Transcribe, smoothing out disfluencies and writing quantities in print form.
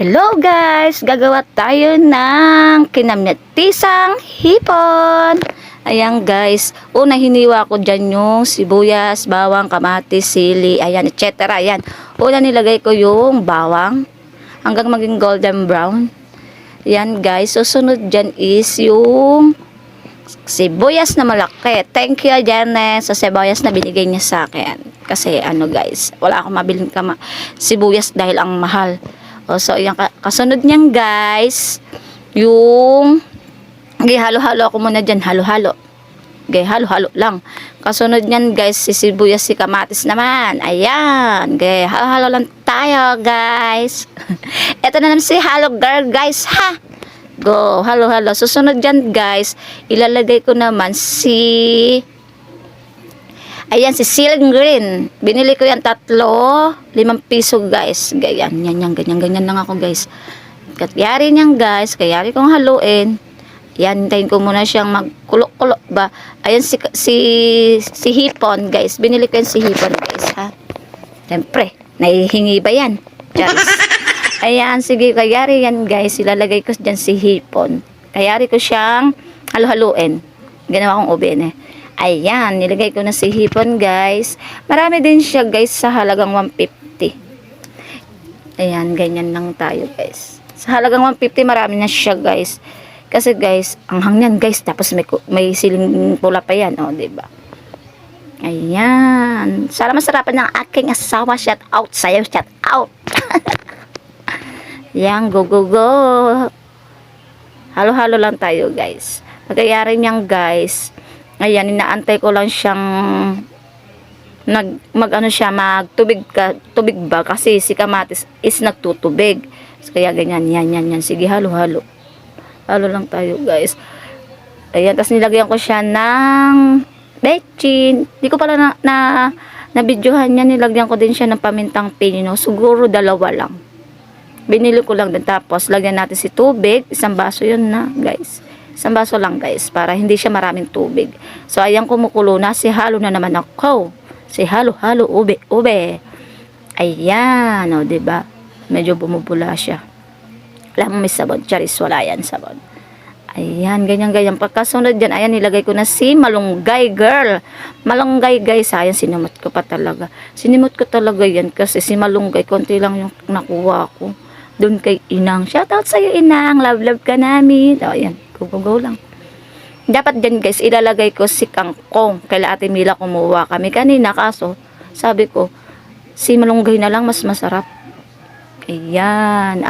Hello guys! Gagawa tayo ng kinamyatisang hipon. Ayan guys. Una hiniwa ko dyan yung sibuyas, bawang, kamatis, sili, ayan, etc. Ayan. Una nilagay ko yung bawang hanggang maging golden brown. Ayan guys. Susunod dyan is yung sibuyas na malaki. Thank you Janet sa sibuyas na binigay niya sa akin. Kasi ano guys, wala akong mabiling sibuyas dahil ang mahal. So, yung kasunod niyan guys, yung halo-halo ako muna dyan, halo-halo. Halo-halo lang. Kasunod niyan guys, si sibuyas, si kamatis naman. Ayan. Halo-halo lang tayo guys. Ito na naman si halo girl guys, ha? Go, halo-halo. Susunod dyan guys, ilalagay ko naman ayan, si siling green. Binili ko yan 5 piso guys. Ganyan, ganyan lang ako guys. Kayari niyan guys, kayari kong haluin. Yan, hintayin ko muna siyang magkulok-kulok ba. Ayan si hipon guys. Binili ko yan si hipon guys, ha. Siyempre, nahihingi ba yan? Charis. Ayan, sige, kayari yan guys. Ilalagay ko dyan si hipon. Kayari ko siyang halu-haluin. Ginawa kong ube eh. Ayan, nilagay ko na si hipon guys. Marami din siya guys sa halagang 150. Ayan, ganyan lang tayo guys. Sa halagang 150 marami na siya guys. Kasi guys, ang hangyan guys. Tapos may siling pula pa yan. O, diba? Ayan. Sana masarapan ng aking asawa. Shout out sa'yo. Shout out. Ayan, go, go, go. Halo-halo lang tayo guys. Pagkayari niyan guys. Ayan, inaantay ko lang siyang magtubig ba kasi si kamatis is nagtutubig. So, kaya ganyan, yan. Sige, halo-halo. Halo lang tayo, guys. Ayan, tapos nilagyan ko siya ng bechin. Hindi ko pala na videohan niya. Nilagyan ko din siya ng pamintang pinino. Siguro 2 lang. Binili ko lang din. Tapos, lagyan natin si tubig. 1 baso yun na, guys. 1 baso lang guys, para hindi siya maraming tubig. So, ayan kumukulo na. Si halo na naman ako. Si halo-halo, ube. Ayan, o, diba? Medyo bumubula siya. Alam mo, may sabon. Charis, wala yan sabon. Ayan, ganyan. Pagkasunod dyan, ayan, nilagay ko na si malunggay, girl. Malunggay, guys. Ayan, sinimot ko pa talaga. Sinimot ko talaga yan kasi si malunggay, konti lang yung nakuha ko. Doon kay Inang. Shoutout sa'yo, Inang. Love ka namin. O, ayan. Go lang. Dapat dyan guys, ilalagay ko si kangkong. Kaila Ate Mila kumuha kami kanina. Kaso, sabi ko, si malunggay na lang mas masarap. Ayan.